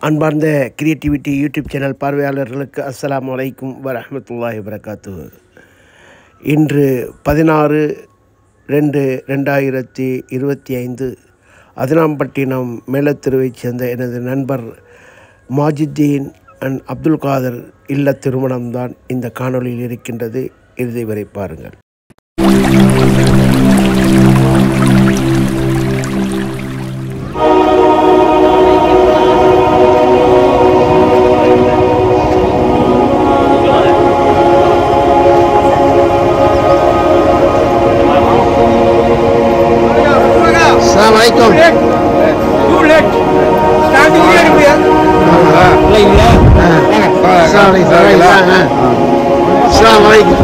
அன்பார்ந்த creativity YouTube channel பார்வையாளர்களுக்கு அஸ்ஸலாமு அலைக்கும் வரஹ்மத்துல்லாஹி வபரகாத்துஹு. இன்று 16/2/2025 அதினாம்பட்டினம் மேலத்தெருவைச் சேர்ந்த எனது நண்பர் மாஜித்தீன் அண்ட் அப்துல் காதர் இல்ல திருமணம்தான் இந்த காணொளியில் இருக்கின்றது. இறுதி வரை பாருங்கள். Assalamualaikum. Too late. Standing here, dear. Assalamualaikum.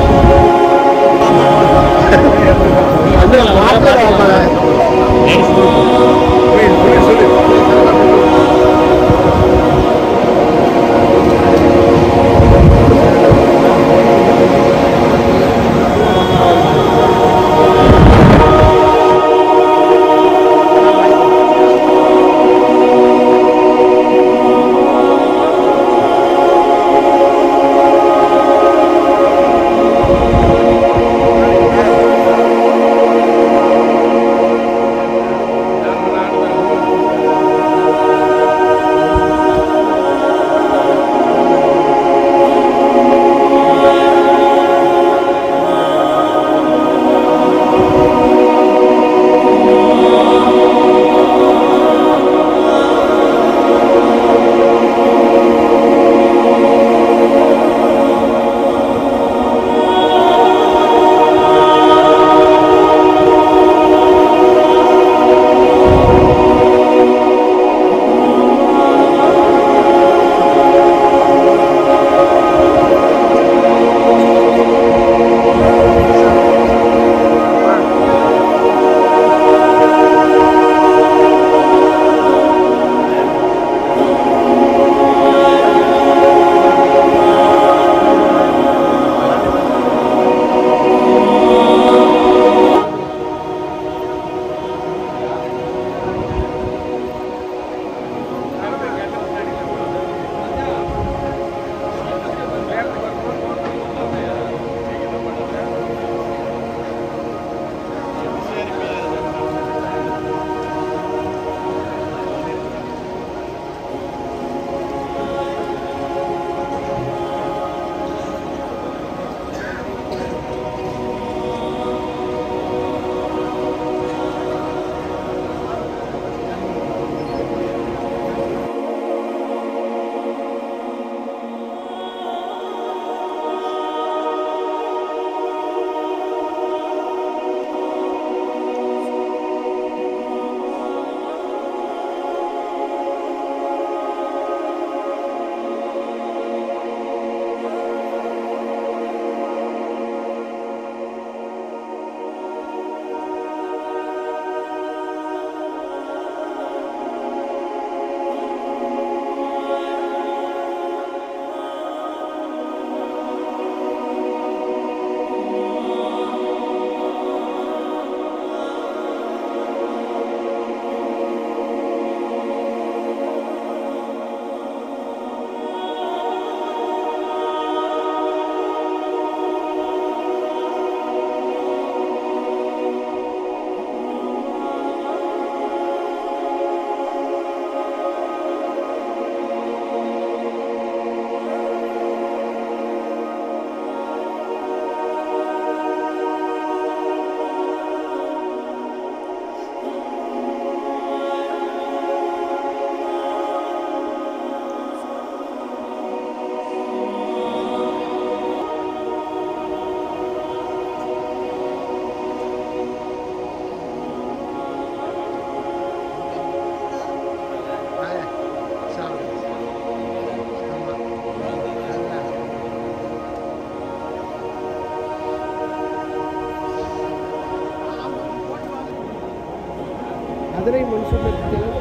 Madurai Mansoor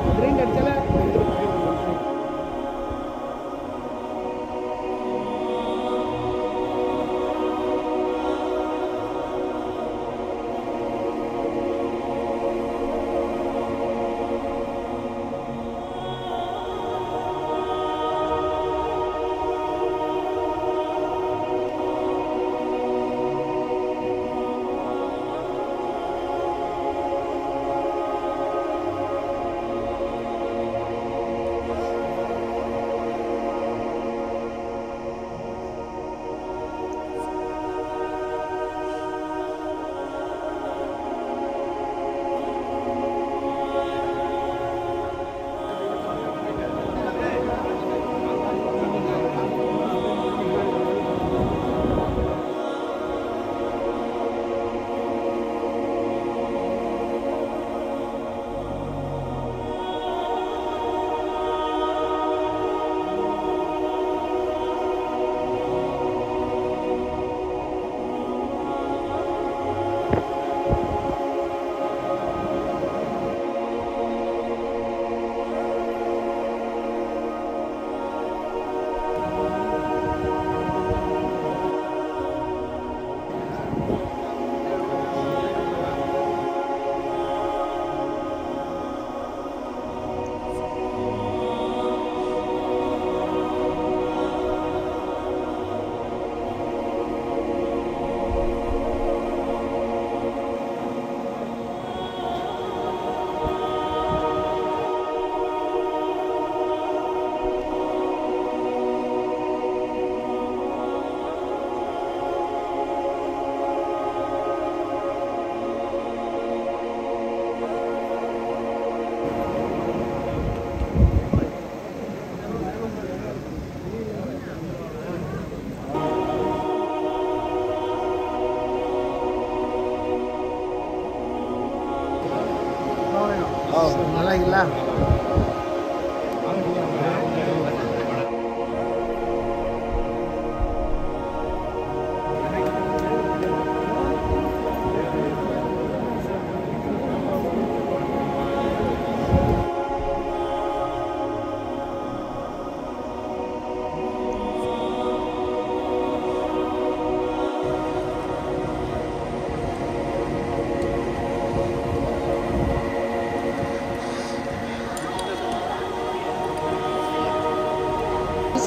Madurai இடத்துல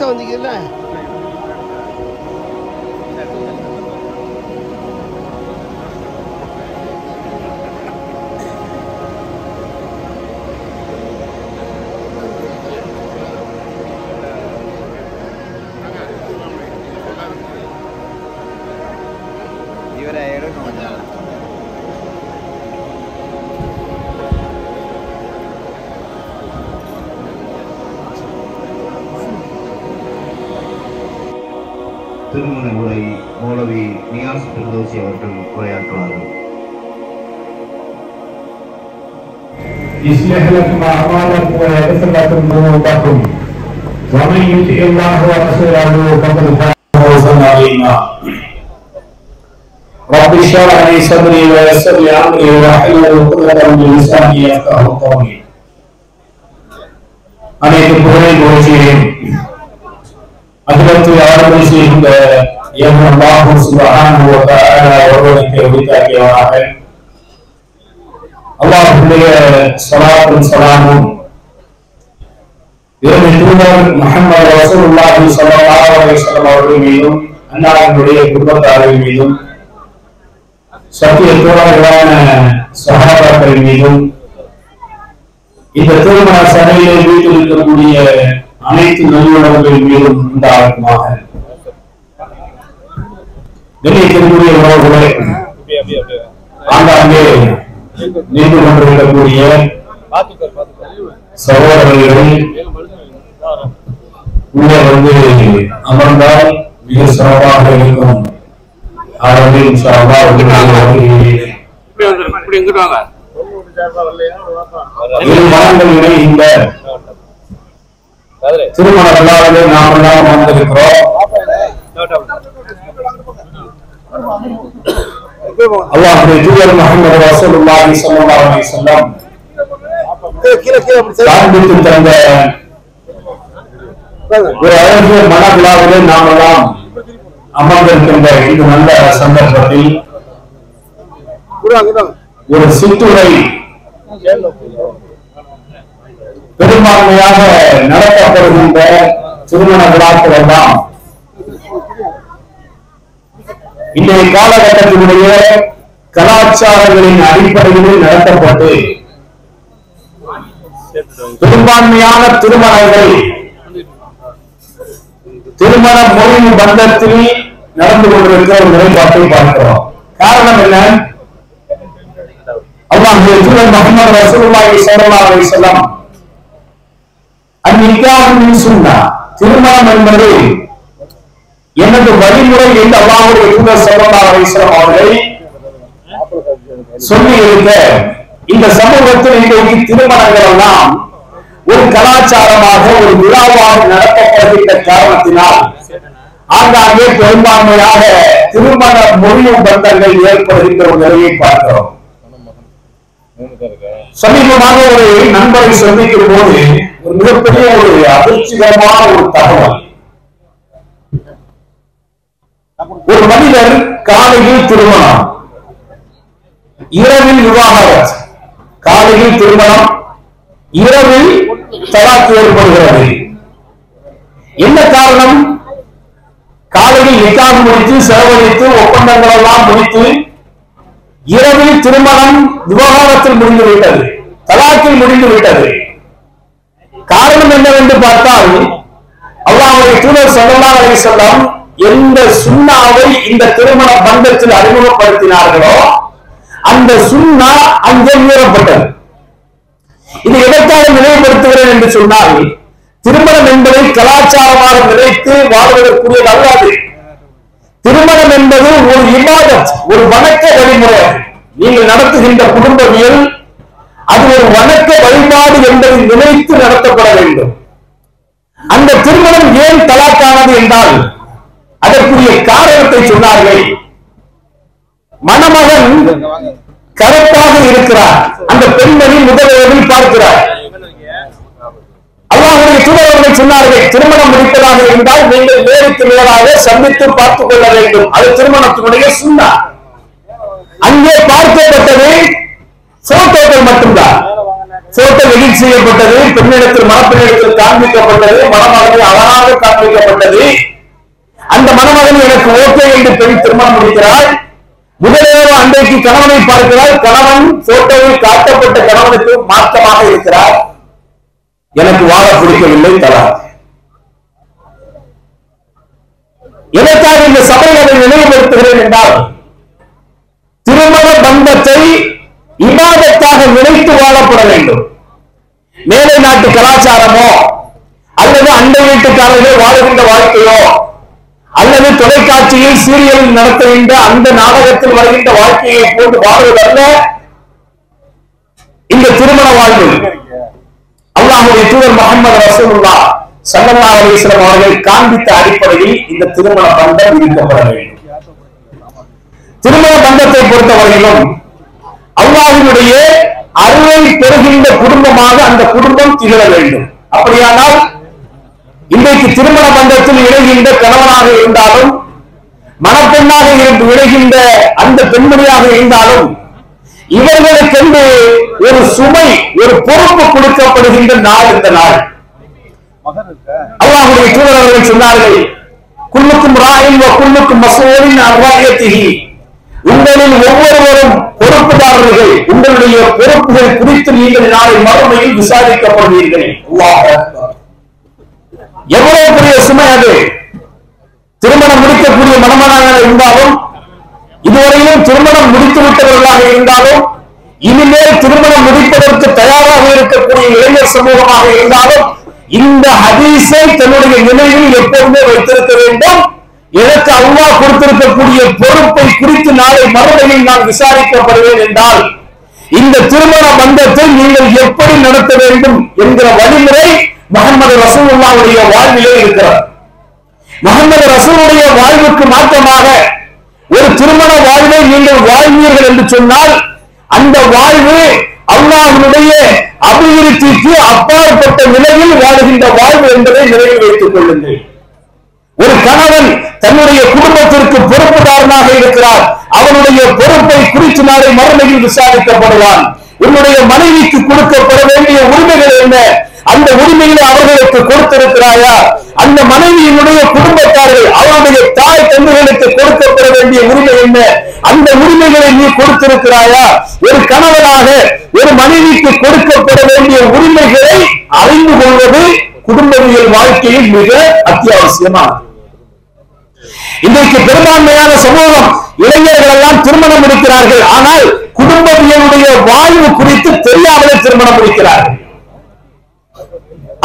வந்தீங்கல்ல திருமண உரை மௌலவி நியாஸ் பிர்தௌசி அவர்கள் உரையாற்றுவார்கள். يصلح لكم أعمالكم ويغفر لكم ذنوبكم ومن يطع الله ورسوله فقد فاز فوزا عظيما. رب اشرح لي صدري ويسر لي أمري واحلل عقدة من لساني يفقهوا قولي. அனைத்து புகழையும் போற்றினேன். அகிலத்தை ஆளுமை செய்கின்ற அல்லாஹ் சுப்ஹானஹு வ தஆலா ஒருவனுக்கு உரித்தாக்கியவனாக அல்லாஹ்வுடைய ஸலாத்தும் ஸலாமும் இறை தூதர் முஹம்மது ரசூலுல்லாஹி ஸல்லல்லாஹு அலைஹி வஸல்லம் அவர்கள் மீதும் அன்னாருடைய குடும்பத்தார்கள் மீதும் சத்திய தோழர்களான சஹாபாக்கள் மீதும் இந்த திருமண சபையிலே வீட்டில் அனைத்து நல்லுறவுகள் மீதும் உண்டாகுமாக. கண்ணியத்திற்குரிய உறவுகளே, ஆங்காங்கே நின்று கொண்டிருக்கக்கூடிய சகோதரர்கள் உள்ளே வந்து அமர்ந்தால் மிக சிறப்பாக இருக்கும். ஆகவே இன்ஷா அல்லாஹ் இந்த திருமண விழாவிலே நாம் எல்லாம் வந்திருக்கிறோம். அல்லாஹ்வுடைய தூதர் முஹம்மது ரசூலுல்லாஹி ஸல்லல்லாஹு அலைஹி வஸல்லம் காண்பித்து தந்த ஒரு அழகிய மன விழாவிலே நாம் எல்லாம் அமர்ந்திருக்கின்ற இந்த நல்ல சந்தர்ப்பத்தில் ஒரு சிற்றுரை பெரும்பான்மையாக நடத்தப்படுகின்ற திருமண விழாக்கள் எல்லாம் இன்றைய காலகட்டத்தினுடைய கலாச்சாரங்களின் அடிப்படையில் நடத்தப்பட்டு பெரும்பான்மையான திருமணங்கள் திருமண முறிவு பந்தத்தில் நடந்து கொண்டிருக்கிற ஒரு நிலைப்பாட்டை பார்க்கிறோம். காரணம் என்ன? அல்லாஹ்வுடைய தூதர் முஹம்மது ரசூலுல்லாஹி ஸல்லல்லாஹு அலைஹி வஸல்லம் திருமணம் என்பது எனது வழிமுறை என்று அல்லாஹ்வுடைய தூதர் ஸல்லல்லாஹு அலைஹி வஸல்லம் அவர்கள் சொல்லி இருக்க இந்த சமூகத்தில் இன்றைக்கு திருமணங்கள் எல்லாம் ஒரு கலாச்சாரமாக ஒரு விழாவாக நடத்தப்படுகின்ற காரணத்தினால் ஆங்காங்கே பெரும்பான்மையாக திருமண முறிவு பந்தங்கள் ஏற்படுகின்ற ஒரு நிலையை பார்க்கிறோம். சமீபமாக ஒரு நண்பரை சந்திக்கும் போது ஒரு மிகப்பெரிய ஒரு அதிர்ச்சிகரமான ஒரு தகவல். ஒரு மனிதர் காலையில் திருமணம், இரவில் விவாகரத். காலையில் திருமணம், இரவில் தலாக் ஏற்படுகிறது. என்ன காரணம்? காலையில் நிக்காஹ் முடித்து செலவழித்து ஒப்பந்தங்கள் எல்லாம் முடித்து இரவில் திருமணம் விவகாரத்தில் முடிந்துவிட்டது, தலாக்கில் முடிந்துவிட்டது. காரணம் என்னவென்று பார்த்தால் அல்லாஹ்வுடைய தூதர் ஸல்லல்லாஹு அலைஹி வஸல்லம் எந்த சுன்னாவை இந்த திருமண பந்தத்தில் அறிமுகப்படுத்தினார்களோ அந்த சுன்னா அங்கே மீறப்பட்டது. இது எதற்காக நினைவுபடுத்துகிறேன் என்று சொன்னால், திருமணம் என்பதை கலாச்சாரமாக நினைத்து வாழ்வதற்குரியது அல்லாது. திருமணம் என்பது ஒரு இபாதத், ஒரு வணக்க வழிமுறை. நீங்கள் நடத்துகின்ற குடும்பவியல் அது ஒரு வணக்க வழிபாடு என்பதை நினைத்து நடத்தப்பட வேண்டும். அந்த திருமணம் ஏன் தலாக்கானது என்றால் அதற்குரிய காரணத்தை சொன்னார்கள். மணமகன் கருப்பாக இருக்கிறார், அந்த பெண்மணி முதலில் பார்க்கிறார். அல்லாஹ்வுடைய தூதர் சொன்னார்கள், திருமணம் முடிப்பதாக இருந்தால் நீங்கள் நேருக்கு நேராக சந்தித்து பார்த்துக் கொள்ள வேண்டும். அது திருமணத்தினுடைய சுன்னா. அங்கே பார்க்கப்பட்டது போட்டோக்கள் மட்டும்தான். போட்டோ எடிட் செய்யப்பட்டது, பெண்ணிடத்தில் மணப்பெண்ணிடத்தில் காண்பிக்கப்பட்டது, மணமகனை அழகாக காண்பிக்கப்பட்டது. அந்த மணமகன் எனக்கு ஓகே என்று பெண் திருமணம் முடிக்கிறாள். முதலிரவு அன்றைக்கு கணவனை பார்க்கிறாள். கணவன் போட்டோவில் காட்டப்பட்ட கணவனுக்கு மாற்றமாக இருக்கிறார். எனக்கு வாழ பிடிக்கவில்லை, தலா. எனக்காக இந்த சபையை அதை நினைவுபடுத்துகிறேன் என்றால், திருமண பந்தத்தை இபாதத்தாக நினைத்து வாழப்பட வேண்டும். மேலை நாட்டு கலாச்சாரமோ அல்லது அண்டை வீட்டுக்காரர்கள் வாழுகின்ற வாழ்க்கையோ அல்லது தொலைக்காட்சியில் சீரியல் நடத்துகின்ற அந்த நாடகத்தில் வருகின்ற வாழ்க்கையை போட்டு வாழ்வதல்ல இந்த திருமண வாழ்வு. அல்லாஹ்வுடைய தூதர் முஹம்மது ரசூலுல்லாஹ் ஸல்லல்லாஹு அலைஹி வஸல்லம் அவர்கள் காண்பித்த அடிப்படையில் இந்த திருமண பந்தம் இருக்கப்பட வேண்டும். திருமண பந்தத்தை பொறுத்தவரையிலும் அல்லாஹ்வுடைய அருளை பெறுகின்ற குடும்பமாக அந்த குடும்பம் திகழ வேண்டும். அப்படியானால் இன்றைக்கு திருமண பந்தத்தில் இணைகின்ற கணவனாக இருந்தாலும் மணப்பெண்ணாக இணைகின்ற அந்த பெண்மணியாக இருந்தாலும் இவர்களுக்கென்று ஒரு சுமை, ஒரு பொறுப்பு கொடுக்கப்படுகின்ற நாள் இந்த நாள். அல்லாஹ்வுடைய தூதர் அவர்கள் சொன்னார்கள், குல்லுக்கும் ராயின் வ குல்லுக்கும் மஸ்ஊலின் அன் ரஅயத்திஹி. உங்களில் ஒவ்வொருவரும் பொறுப்புதாரர்கள். உங்களுடைய பொறுப்புகள் குறித்து நீங்கள் நாளை மறுமையில் விசாரிக்கப்படுவீர்கள். அல்லாஹ் அக்பர். எவ்வளவு பெரிய சுமை அது! திருமணம் முடிக்கக்கூடிய மணமகனாக இருந்தாலும், இதுவரையிலும் திருமணம் முடித்து விட்டவர்களாக இருந்தாலும், இனிமேல் திருமணம் முடிப்பதற்கு தயாராக இருக்கக்கூடிய இளைஞர் சமூகமாக இருந்தாலும், இந்த ஹதீஸை தன்னுடைய நினைவில் எப்போதுமே வைத்திருக்க வேண்டும். எனக்கு அல்லாஹ் கொடுத்திருக்கக்கூடிய பொறுப்பை குறித்து நாளை மறுமையில் நான் விசாரிக்கப்படுவேன் என்றால், இந்த திருமண பந்தத்தை நீங்கள் எப்படி நடத்த வேண்டும் என்கிற வழிமுறை முஹம்மது ரசூலுல்லாஹ்வுடைய வாழ்விலே இருக்கிறார். முஹம்மது ரசூலுடைய வாழ்வுக்கு மாற்றமாக ஒரு திருமண வாழ்வை நீங்கள் வாழ்வீர்கள் என்று சொன்னால், அந்த வாழ்வு அல்லாஹ்வுடைய அபிவிருத்திக்கு அப்பாற்பட்ட நிலையில் வாழுகின்ற வாழ்வு என்பதை நினைவில் வைத்துக் கொள்ளுங்கள். ஒரு கணவன் தன்னுடைய குடும்பத்திற்கு பொறுப்புதாரனாக இருக்கிறார். அவனுடைய பொறுப்பை குறித்து நாளை மறுமையில் விசாரிக்கப்படுவான். உன்னுடைய மனைவிக்கு கொடுக்கப்பட வேண்டிய உரிமைகள் என்ன? அந்த உரிமைகளை அவர்களுக்கு கொடுத்திருக்கிறாயா? அந்த மனைவியினுடைய குடும்பத்தார்கள் அவருடைய தாய் தந்தைகளுக்கு கொடுக்கப்பட வேண்டிய உரிமை என்ன? அந்த உரிமைகளை நீ கொடுத்திருக்கிறாயா? ஒரு கணவனாக ஒரு மனைவிக்கு கொடுக்கப்பட வேண்டிய உரிமைகளை அறிந்து கொள்வது குடும்பவியல் வாழ்க்கையில் மிக அத்தியாவசியமானது. இன்றைக்கு பெரும்பான்மையான சமூகம் இளைஞர்கள் எல்லாம் திருமணம் முடிக்கிறார்கள். ஆனால் குடும்பவியலுடைய வாழ்வு குறித்து தெரியாமலே திருமணம் முடிக்கிறார்கள்.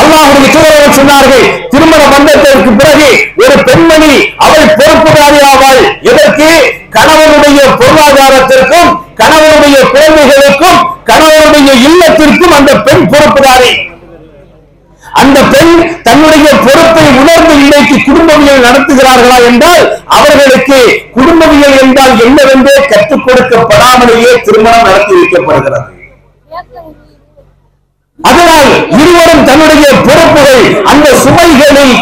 அல்லாஹ்வுடைய தூதர் சொன்னார்கள், திருமண பந்தத்திற்கு பிறகு ஒரு பெண்மணி அவள் பொறுப்புதாரி ஆவாள். எதற்கு? கணவனுடைய பொருளாதாரத்திற்கும் கணவனுடைய குழந்தைகளுக்கும் கணவனுடைய இல்லத்திற்கும் அந்த பெண் பொறுப்புதாரி. அந்த பெண் தன்னுடைய பொறுப்பை உணர்ந்து இன்றைக்கு குடும்பவியல் நடத்துகிறார்களா என்றால், அவர்களுக்கு குடும்பவியல் என்றால் என்னவென்றே கற்றுக் கொடுக்கப்படாமலேயே திருமணம் நடத்தி வைக்கப்படுகிறது. அதனால் இருவரும் தன்னுடைய பொறுப்புகள், அந்த சுமைகளில்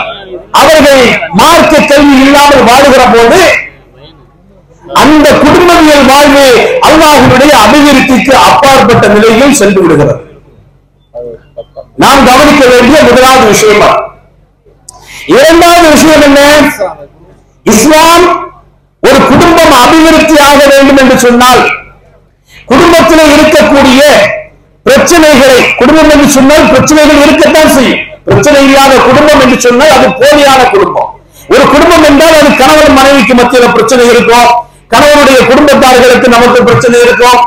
அவர்கள் மார்க்க கல்வி இல்லாமல் வாழுகிற போது அந்த குடும்பவியல் வாழ்வு அல்லாஹ்வுடைய அபிவிருத்திக்கு அப்பாற்பட்ட நிலையில் சென்று விடுகிறது. நாம் கவனிக்க வேண்டிய முதலாவது விஷயம். இரண்டாவது விஷயம் என்ன? இஸ்லாம் ஒரு குடும்பம் அபிவிருத்தி ஆக வேண்டும் என்று சொன்னால், குடும்பத்தில் இருக்கக்கூடிய பிரச்சனைகளை, குடும்பம் என்று சொன்னால் பிரச்சனைகள் இருக்கத்தான் செய்யும். பிரச்சனை இல்லாத குடும்பம் என்று சொன்னால் அது போலியான குடும்பம். ஒரு குடும்பம் என்றால் அது கணவன் மனைவிக்கு மத்தியில் பிரச்சனை இருக்கும், கணவனுடைய குடும்பத்தார்களுக்கு நமக்கு பிரச்சனை இருக்கும்.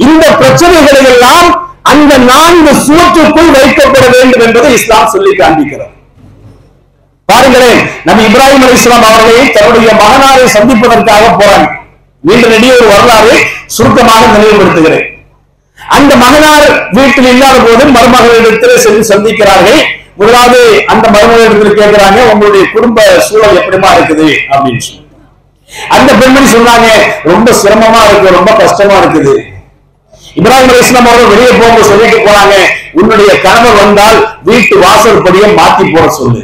இந்த பிரச்சனைகளை எல்லாம் அந்த 4 சுவற்றுக்குள் வைக்கப்பட வேண்டும் என்பதை இஸ்லாம் சொல்லி காண்பிக்கிறது. பாருங்களேன், நபி இப்ராஹிம் அலைஹிஸ்ஸலாம் அவர்களை தன்னுடைய மகனாரை சந்திப்பதற்காக போறாங்க. நீண்ட நெடிய ஒரு வரலாறு சுருக்கமாக நினைவுபடுத்துகிறேன். அந்த மகனார் வீட்டில் இல்லாத போது மருமகளிடத்தில் சென்று சந்திக்கிறார்கள். முதலாவது அந்த மருமகளிடத்தில் கேட்கிறாங்க, உங்களுடைய குடும்ப சூழல் எப்படிமா இருக்குது அப்படின்னு சொல்லி. அந்த பெண்மணி சொன்னாங்க, ரொம்ப சிரமமா இருக்கு, ரொம்ப கஷ்டமா இருக்குது. இப்ராஹிம் அலைஹிஸ்ஸலாம் அவர்கள் வெளியே போக சொல்லிட்டு போனாங்க, உன்னுடைய கணவர் வந்தால் வீட்டு வாசல் படியை மாத்தி போட சொல்லு.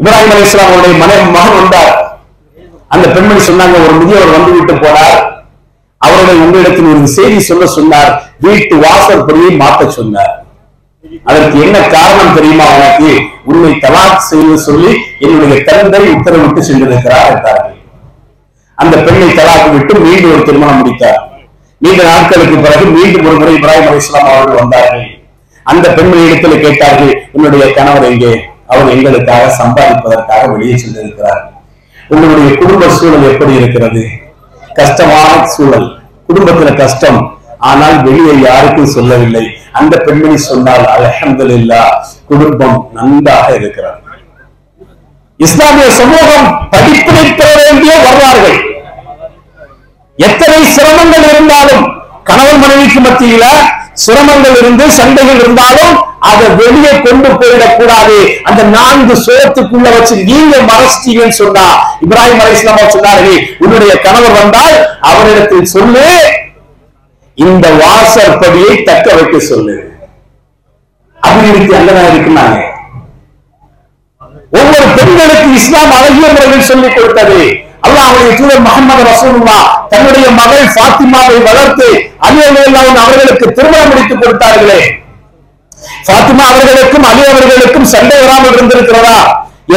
இப்ராஹிம் அலைஹிஸ்ஸலாம் அவருடைய மகன் வந்தார். அந்த பெண்மணி சொன்னாங்க, ஒரு முதியவர் வந்து விட்டு போனார், அவருடைய உங்களிடத்தில் ஒரு செய்தி சொன்னார். வீட்டு வாசற்படியை மாற்ற சொன்னார். அதற்கு என்ன காரணம் தெரியுமா? அவனுக்கு உன்னை தலாக் செய்து சொல்லி என்னுடைய தந்தை உத்தரவிட்டு சென்றிருக்கிறார் என்றார்கள். அந்த பெண்ணை தலாக் விட்டு மீண்டும் ஒரு திருமணம் முடித்தார். நீண்ட நாட்களுக்கு பிறகு மீண்டும் ஒரு முறை இப்ராஹிம் அலைஹிஸ்ஸலாம் அவர்கள் வந்தார்கள். அந்த பெண்மணி இடத்தில் கேட்டார்கள், உன்னுடைய கணவர் எங்கே? அவர் எங்களுக்காக சம்பாதிப்பதற்காக வெளியே சென்றிருக்கிறார். உங்களுடைய குடும்ப சூழல் எப்படி இருக்கிறது? கஷ்டமான சூழல், குடும்பத்துல கஷ்டம், ஆனால் வெளியே யாருக்கும் சொல்லவில்லை. அந்த பெண்மணி சொன்னால், அல்ஹம்துலில்லாஹ், குடும்பம் நன்றாக இருக்கிறார். இஸ்லாமிய சமூகம் படிப்பினை பெற வேண்டிய வரலாறுகள். எத்தனை சிரமங்கள் இருந்தாலும், கணவன் மனைவிக்கு மத்தியில சிரமங்கள் இருந்து சண்டைகள் இருந்தாலும் அதை வெளியே கொண்டு போயிடக் கூடாது. அந்த 4 சுவத்துக்குள்ள வச்சு நீங்க மறைச்சிட்டீங்கன்னு சொன்னா, இப்ராஹிம் அலைஹிஸ்ஸலாம் சொன்னார்கள், உன்னுடைய கணவர் வந்தால் அவரிடத்தில் சொல்லு, இந்த வாசற்படியை தக்க வைக்க சொல்லு. அபிவிருத்தி அங்கதான் இருக்குன்னாங்க. ஒவ்வொரு பெண்களுக்கு இஸ்லாம் அழகிய முறையில் சொல்லிக் கொடுத்தது. அல்லாஹ்வுடைய தூதர் முஹம்மது ரசூலுல்லாஹ் தன்னுடைய மகள் ஃபாத்திமாவை வளர்த்து அலி ரலியல்லாஹு அன்ஹு அவர்களுக்கு திருமணம் முடித்து கொடுத்தார்களே, ஃபாத்திமா அவர்களுக்கும் அலி அவர்களுக்கும் சண்டை வராமல் இருந்திருக்கிறதா?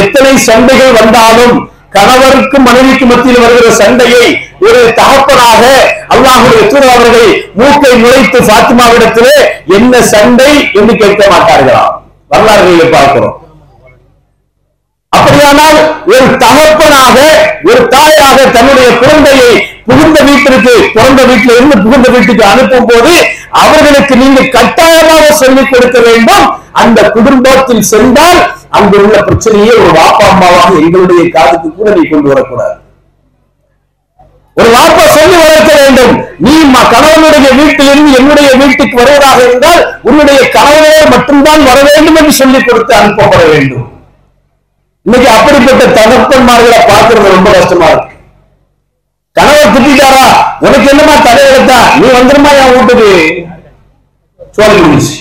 எத்தனை சண்டைகள் வந்தாலும் கணவருக்கும் மனைவிக்கு மத்தியில் வருகிற சண்டையை ஒரு தகப்பனாக அல்லாஹ்வுடைய தூதர் அவர்கள் மூக்கை நுழைத்து ஃபாத்திமாவிடத்திலே என்ன சண்டை என்று கேட்க மாட்டார்களாம். வரலாறுகளை பார்க்கிறோம். அப்படியானால் ஒரு தகப்பனாக, ஒரு தாயாக தன்னுடைய குழந்தையை புகுந்த வீட்டிற்கு, பிறந்த வீட்டில் இருந்து புகுந்த வீட்டுக்கு அனுப்பும் போது அவர்களுக்கு நீங்க கட்டாயமாக சொல்லிக் கொடுக்க வேண்டும். அந்த குடும்பத்தில் சென்றால் அங்கு உள்ள பிரச்சனையை ஒரு வாப்பா அம்மாவாக எங்களுடைய காதுக்கு கூட நீ கொண்டு வரக்கூடாது. ஒரு வாப்பா சொல்லி வளர்க்க வேண்டும். நீ கணவனுடைய வீட்டிலிருந்து என்னுடைய வீட்டுக்கு வருவதாக இருந்தால் உன்னுடைய கணவனோடு மட்டும்தான் வர வேண்டும் என்று சொல்லிக் கொடுத்து அனுப்பப்பட வேண்டும். இன்னைக்கு அப்படிப்பட்ட தகப்பன்மார்களை பார்க்கிறது ரொம்ப கஷ்டமா இருக்கு. கணவர் திட்டாரா, உனக்கு என்னமா தலையெடுத்தா, நீ வந்துருமா என் வீட்டுக்கு சொல்லிடுச்சு.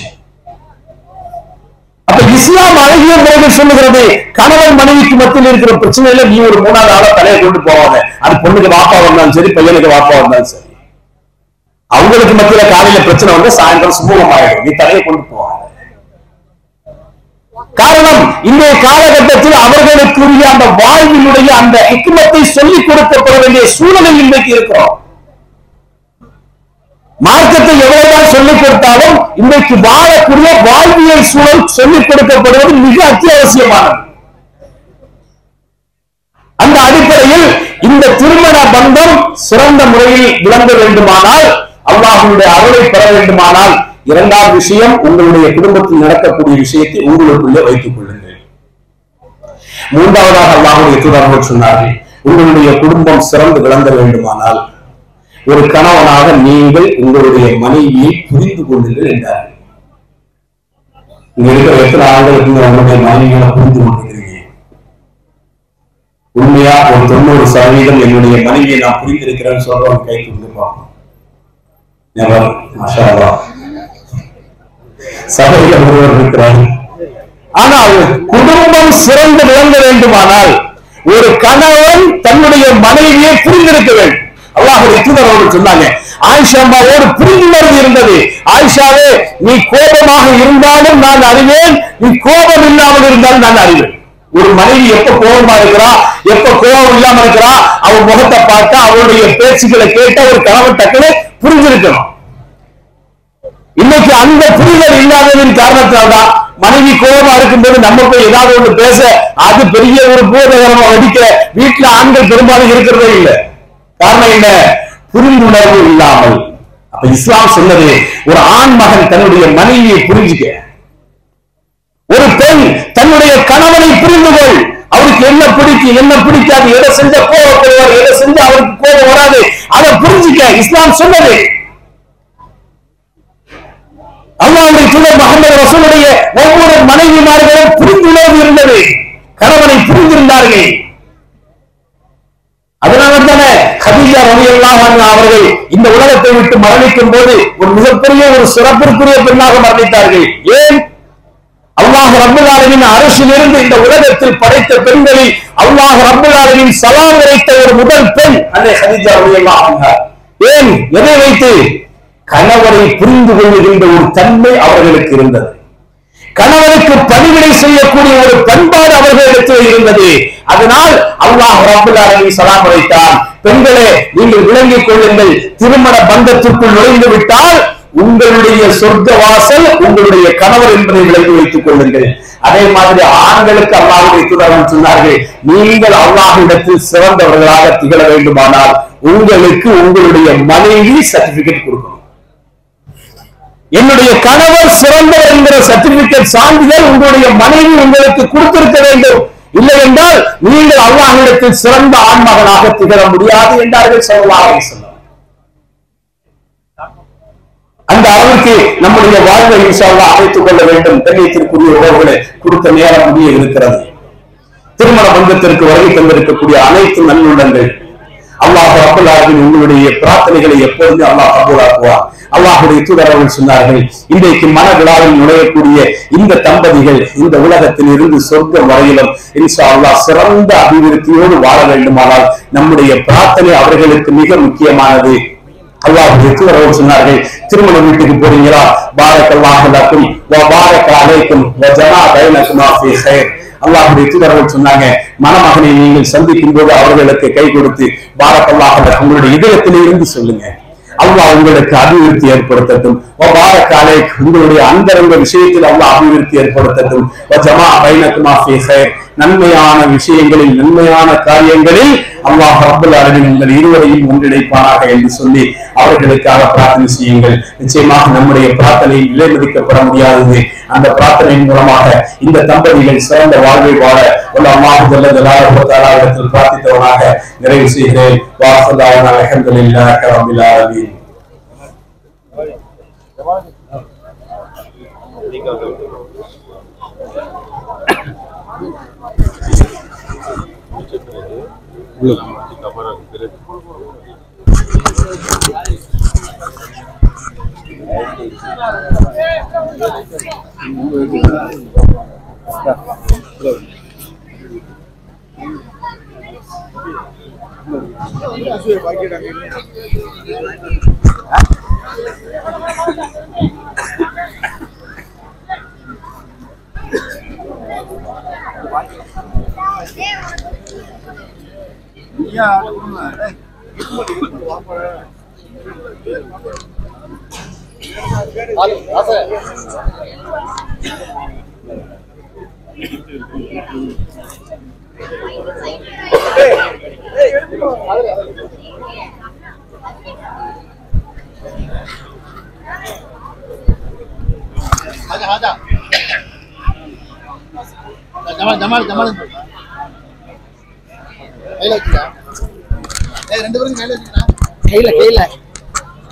அப்ப இஸ்லாம் அழகிய முறையில் சொல்லுகிறது, கணவன் மனைவிக்கு மத்தியில் இருக்கிற பிரச்சனையில நீ ஒரு 3வது ஆளா தலையை கொண்டு போவாங்க. அது பொண்ணுக்கு வாப்பா வந்தாலும் சரி, பையனுக்கு வாப்பா வந்தாலும் சரி, அவங்களுக்கு மத்தியில காலையில பிரச்சனை வந்து சாயந்தரம் சுமூகம் ஆயிடும். நீ தலையை கொண்டு போவாங்க. காரணம், இன்றைய காலகட்டத்தில் அவர்களுக்குரிய அந்த வாழ்வினுடைய அந்த ஹிக்மத்தை சொல்லிக் கொடுக்கப்பட வேண்டிய சூழலில் இன்றைக்கு இருக்கிறோம். மார்க்கத்தை எவ்வளவுதான் சொல்லிக் கொடுத்தாலும் இன்றைக்கு வாழக்கூடிய வாழ்வியல் சூழல் சொல்லிக் கொடுக்கப்படுவது மிக அத்தியாவசியமானது. அந்த அடிப்படையில் இந்த திருமண பந்தம் சிறந்த முறையில் விளங்க வேண்டுமானால், அல்லாஹ்வுடைய அருளை பெற வேண்டுமானால், 2வது விஷயம், உங்களுடைய குடும்பத்தில் நடக்கக்கூடிய விஷயத்தை உங்களுக்குள்ளே வைத்துக் கொள்ளுங்கள். 3வதாக அல்லாஹ்வுடைய தூதர் சொன்னார்கள், உங்களுடைய குடும்பம் சிறந்து விளங்க வேண்டுமானால் ஒரு கணவனாக நீங்கள் உங்களுடைய மனைவியை புரிந்து கொள்ளுங்கள் என்றார்கள். இங்க இருக்கிற எத்தனை ஆண்களுக்கு உங்களுடைய மனைவியை புரிந்து கொண்டிருக்கிறீங்க? உண்மையா ஒரு 90% என்னுடைய மனைவியை நான் புரிந்திருக்கிறேன்னு சொல்றவங்க கை தூக்கி பார்ப்போம். சபையில் ஒருவர் இருக்கிறார். ஆனால் குடும்பம் சிறந்து விளங்க வேண்டுமானால் ஒரு கணவன் தன்னுடைய மனைவியை புரிந்திருக்க வேண்டும். அல்லாஹ்வுடைய தூதர் அவர்கள் சொன்னாங்க, ஆயிஷா அம்மாவோடு புரிந்துணர்வு இருந்தது. ஆயிஷாவே, நீ கோபமாக இருந்தாலும் நான் அறிவேன், நீ கோபம் இல்லாமல் இருந்தாலும் நான் அறிவேன். ஒரு மனைவி எப்ப கோபமா இருக்கிறா, எப்ப கோபம் இல்லாம இருக்கிறா, அவன் முகத்தை பார்த்தா, அவருடைய பேச்சுக்களை கேட்டா ஒரு கணவன் டக்குன்னு புரிஞ்சிருக்கணும். இன்னைக்கு அந்த புரிதல் இல்லாததின் காரணத்தால்தான் மனைவி கோபமா இருக்கும்போது நம்ம போய் ஏதாவது ஒண்ணு பேச அது பெரிய ஒரு பூதகரமா வடிக்க வீட்டுல ஆண்கள் பெரும்பாலும் இருக்கிறதே இல்லை. காரணம் என்ன? புரிந்துணர்வு இல்லாமல். அப்ப இஸ்லாம் சொன்னது, ஒரு ஆண் மகன் தன்னுடைய மனைவியை புரிஞ்சுக்க, ஒரு பெண் தன்னுடைய கணவனை புரிந்து கொள். அவருக்கு என்ன பிடிக்கும், என்ன பிடிக்காது, எதை செஞ்சா கோபப்படுவார், எதை செஞ்சா அவருக்கு கோபம் வராது, அதை புரிஞ்சுக்க இஸ்லாம் சொன்னது. அல்லாஹ்வுடைய தூதர் முஹம்மது ரசூலுடைய ஒவ்வொரு மனைவிமார்களும் புரிந்துணர்வு இருந்தது, கணவனை புரிந்திருந்தார்கள். அதனால்தானே கதீஜா ரலியல்லாஹு அன்ஹா அவர்கள் இந்த உலகத்தை விட்டு மரணிக்கும் போது ஒரு மிகப்பெரிய ஒரு சிறப்பிற்குரிய பெண்ணாக மரணித்தார்கள். ஏன்? அல்லாஹ் ரப்பல் ஆலமீன் அரசிலிருந்து இந்த உலகத்தில் படைத்த பெண்களில் அல்லாஹ் ரப்பல் ஆலமீன் சலாம் உரைத்த ஒரு முதல் பெண் அன்னை கதீஜா ரலியல்லாஹு அன்ஹா. ஏன்? எதை வைத்து? கணவரை புரிந்து கொள்ளுகின்ற ஒரு தன்மை அவர்களுக்கு இருந்தது. கணவருக்கு பணிவிடை செய்யக்கூடிய ஒரு பண்பாடு அவர்களிடத்தில் இருந்தது. அதனால் அல்லாஹ் ரப்பல் ஆலமீன் சலாம் அளித்தார். பெண்களே, நீங்கள் விளங்கிக் கொள்ளுங்கள், திருமண பந்தத்திற்குள் நுழைந்து விட்டால் உங்களுடைய சொர்க்க வாசல் உங்களுடைய கணவர் என்பதை விளங்கி வைத்துக் கொள்ளுங்கள். அதே மாதிரி ஆண்களுக்கு அல்லாஹ்வுடைய தூதர் சொன்னார்கள், நீங்கள் அல்லாஹ்விடத்தில் சிறந்தவர்களாக திகழ வேண்டுமானால் உங்களுக்கு உங்களுடைய மனைவி சர்டிபிகேட் கொடுக்கணும். என்னுடைய கணவர் சிறந்தவர் என்கிற சர்டிபிகேட் சான்றிதழ் உங்களுடைய மனைவி உங்களுக்கு கொடுத்திருக்க வேண்டும். இல்லை என்றால் நீங்கள் அல்லாஹ்விடத்தில் சிறந்த ஆண்மகனாக திகழ முடியாது என்றார்கள் ஸல்லல்லாஹு அலைஹி வஸல்லம். அந்த அளவுக்கு நம்முடைய வாழ்வை இன்ஷா அல்லாஹ் அமைத்துக் கொள்ள வேண்டும். கண்ணியத்திற்குரிய உறவுகளை கொடுத்த நேரம் முடிய இருக்கிறது. திருமண பந்தத்திற்கு வருகை தந்திருக்கக்கூடிய அனைத்து நல்லுள்ளங்கள் அல்லாஹ் ரப்பல் ஆலமீன் உங்களுடைய பிரார்த்தனைகளை எப்பொழுதும் அல்லாஹ் கபூலாக்குவார். அல்லாஹ்வுடைய தூதர் அவர்கள் சொன்னார்கள், இன்றைக்கு மன விழாவில் நுழையக்கூடிய இந்த தம்பதிகள் இந்த உலகத்தில் இருந்து சொர்க்கம் வரையிலும் இன்ஷா அல்லாஹ் சிறந்த அபிவிருத்தியோடு வாழ வேண்டுமானால் நம்முடைய பிரார்த்தனை அவர்களுக்கு மிக முக்கியமானது. அல்லாஹ்வுடைய தூதர் அவர்கள் சொன்னார்கள், திருமண வீட்டுக்கு போறீங்களா, பாரக்கல்லாஹு லக்கும் வ பாரக அலைக்கும் வ ஜமா பைனகுமா ஃபீ கைர். அல்லாஹ்வுடைய தூதர் அவர்கள் சொன்னாங்க, மணமகனை நீங்கள் சந்திக்கும் போது அவர்களுக்கு கை கொடுத்து பாரக்கல்லாஹு லக்கும் உங்களுடைய இதயத்திலே இருந்து சொல்லுங்க, அல்லாஹ் உங்களுக்கு அபிவிருத்தி ஏற்படுத்தட்டும். உங்களுடைய அந்தரங்க விஷயத்தில் அல்லாஹ் அபிவிருத்தி ஏற்படுத்தட்டும். நன்மையான விஷயங்களில் நன்மையான காரியங்களில் அல்லாஹ் ரப்பல் ஆலமீன் உங்கள் இருவரையும் ஒன்றிணைப்பானாக என்று சொல்லி அவர்களுக்காக பிரார்த்தனை செய்யுங்கள். நிச்சயமாக நம்முடைய பிரார்த்தனை விலை மதிக்கப்பட முடியாதது. அந்த பிரார்த்தனையின் மூலமாக இந்த தம்பதிகள் சிறந்த வாழ்வை வாழ அல்லாஹ் ஜல்ல ஜலாலுஹு வ தஆலா இடத்தில் பிரார்த்தித்தவனாக நிறைவு செய்கிறேன். வாஹ்தானா அல்ஹம்துலில்லாஹி ரப்பில் ஆலமீன்.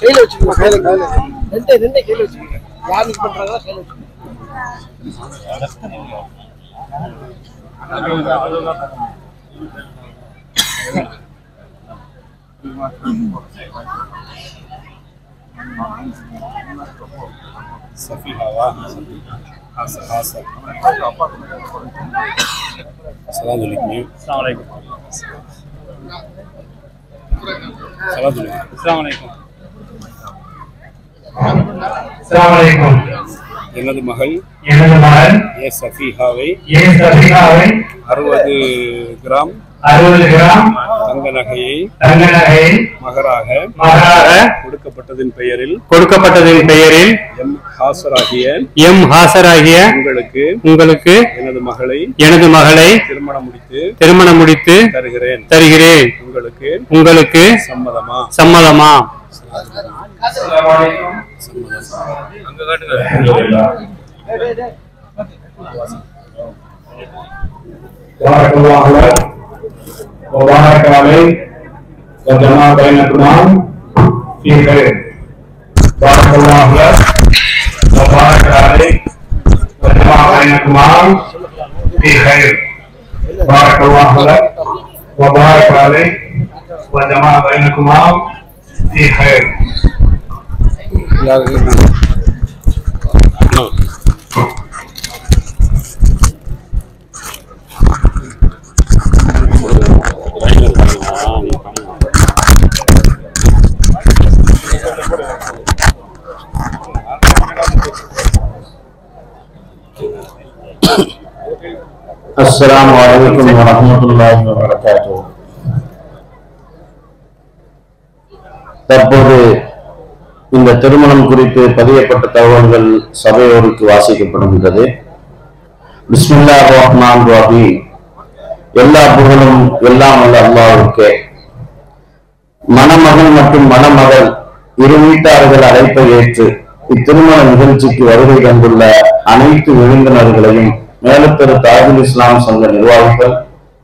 கையில வச்சுக்கோங்க. ரெண்டே கையில வச்சுக்கோங்க. யார் இது பண்றாங்களோ கையில வச்சுக்கோங்க. எனது மகள் ஏ சஃபிஹாவை 60 கிராம் தங்க நகையை மகராக கொடுக்கப்பட்டதின் பெயரில் எம் ஹாசராகிய உங்களுக்கு எனது மகளை திருமணம் முடித்து தருகிறேன். உங்களுக்கு சம்மதமா? وبارك عليك وجمع بينكما في خير. بارك الله لك وبارك عليك وجمع بينكما في خير. بارك الله لك وبارك عليك وجمع بينكما في خير. அஸ்ஸலாமு அலைக்கும் வரஹ்மத்துல்லாஹி வபரகாத்துஹு. தற்போது இந்த திருமணம் குறித்து பதியப்பட்ட தகவல்கள் சபையோருக்கு வாசிக்கப்படுகின்றது. பிஸ்மில்லாஹிர் ரஹ்மானிர் ரஹீம். எல்லா புகழும் எல்லாம் அல்ல அல்லாஹ்வுக்கே. மணமகன் மற்றும் மணமகள் இரு வீட்டார்கள் அழைப்பை ஏற்று இத்திருமண நிகழ்ச்சிக்கு வருகை தந்துள்ள அனைத்து விருந்தினர்களையும் மேலத்தெரு தாஜுல் இஸ்லாம் சங்க நிர்வாகிகள்,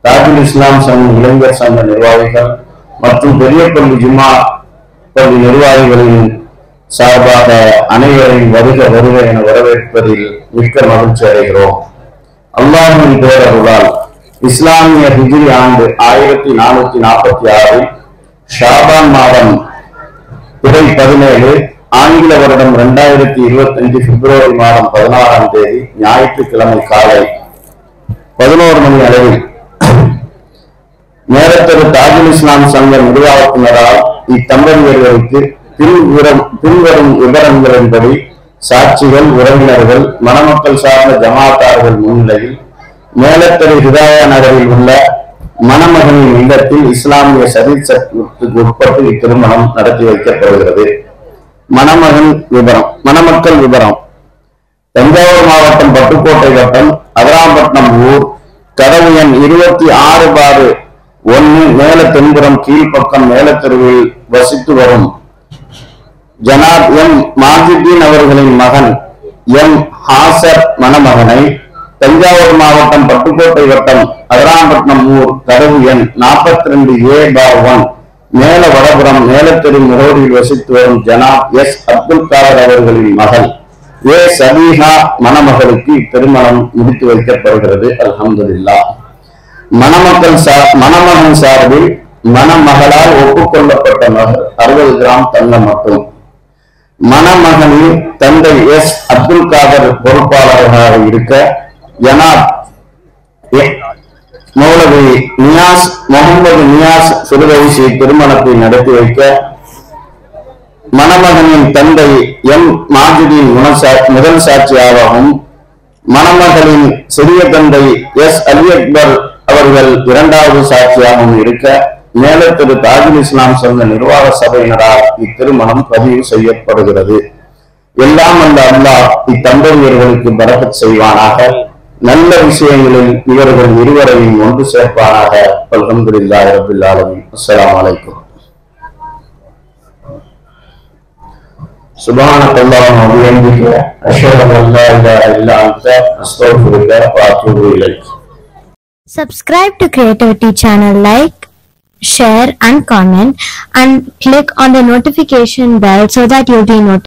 தாஜுல் இஸ்லாம் சங்க இளைஞர் சங்க நிர்வாகிகள் மற்றும் பெரியப்பள்ளி ஜும்மா பள்ளி நிர்வாகிகளின் சார்பாக அனைவரையும் வருக வருக என வரவேற்பதில் மிக்க மகிழ்ச்சி அடைகிறோம். அல்லாஹ்வின் பேரருளால் இஸ்லாமிய ஹிஜ்ரி ஆண்டு 1446 ஷாபான் மாதம் பிறை 17, ஆங்கில வருடம் 2025 பிப்ரவரி மாதம் 16ஆம் தேதி ஞாயிற்றுக்கிழமை காலை 11 மணி அளவில் மேலத்தெரு தாஜுல் இஸ்லாம் சங்க நிர்வாகத்தினரால் இத்தம்பதியர்களுக்கு பின்வரும் விவரங்களின்படி சாட்சிகள், உறவினர்கள், மணமக்கள் சார்ந்த ஜமாத்தார்கள் முன்னிலையில் மேலத்தெரு ஹிதாயா நகரில் உள்ள மணமகனின் இல்லத்தில் இஸ்லாமிய ஷரீஅத் சட்டத்திற்கு உட்பட்டு இத்திருமணம் நடத்தி வைக்கப்படுகிறது. மணமக்கள் விவரம்: தஞ்சாவூர் மாவட்டம் பட்டுக்கோட்டை வட்டம் அதிராம்பட்டினம் ஊர், கதவு எண் 26/1 மேல தென்புறம் கீழ்ப்பக்கம் மேலத்தெருவில் வசித்து வரும் ஜனாப் எம் மாஜிதீன் அவர்களின் மகன் எம் ஹாசர் மணமகனை தஞ்சாவூர் மாவட்டம் பட்டுக்கோட்டை வட்டம் அதிராம்பட்டினம் ஊர், கதவு எண் 42A/1 மேல வடபுறம் மேலத்தெரு முகவரியில் வசித்து வரும் ஜனாப் எஸ் அப்துல் காதர் அவர்களின் மகள் ஏ சபீஹா மணமகளுக்கு இத்திருமணம் முடித்து வைக்கப்படுகிறது. அல்ஹம்துலில்லாஹ். மணமகன் சார்பில் மணமகளால் ஒப்புக்கொள்ளப்பட்ட மகள் 60 கிராம் தங்கம் மட்டும். மணமகனின் தந்தை எஸ் அப்துல் காதர் பொறுப்பாளராக இருக்க ஜனாப் மௌலவி நியாஸ் முகமது நியாஸ் சுருவைசி திருமணத்தை நடத்தி வைக்க மணமகனின் தந்தை எம் மாஜிதீன் முதல் சாட்சியாகவும் மணமகளின் சிறிய தந்தை எஸ் அலி அக்பர் அவர்கள் இரண்டாவது சாட்சியாகவும் இருக்க மேலத்தெரு தாஜுல் இஸ்லாம் சங்க நிர்வாக சபையினரால் இத்திருமணம் பதிவு செய்யப்படுகிறது. எல்லாம் அல்ல அல்லாஹ் இத்தம்பதியர்களுக்கு பரக்கத் செய்வானாக. நல்ல விஷயங்களில் இவர்கள் இருவரையும் ஒன்று சேர்ப்பானாக. அல்ஹம்துலில்லாஹி ரப்பில் ஆலமீன். அஸ்ஸலாமு அலைக்கும். சுப்ஹானல்லாஹி வ பிஹம்திஹி அஷ்ஹது அன் லா இலாஹா இல்லா அன்த அஸ்தக்ஃபிருக வ அத்தூபு இலைக். Subscribe to Creativity channel, like, share and comment, and click on the notification bell so that you'll be notified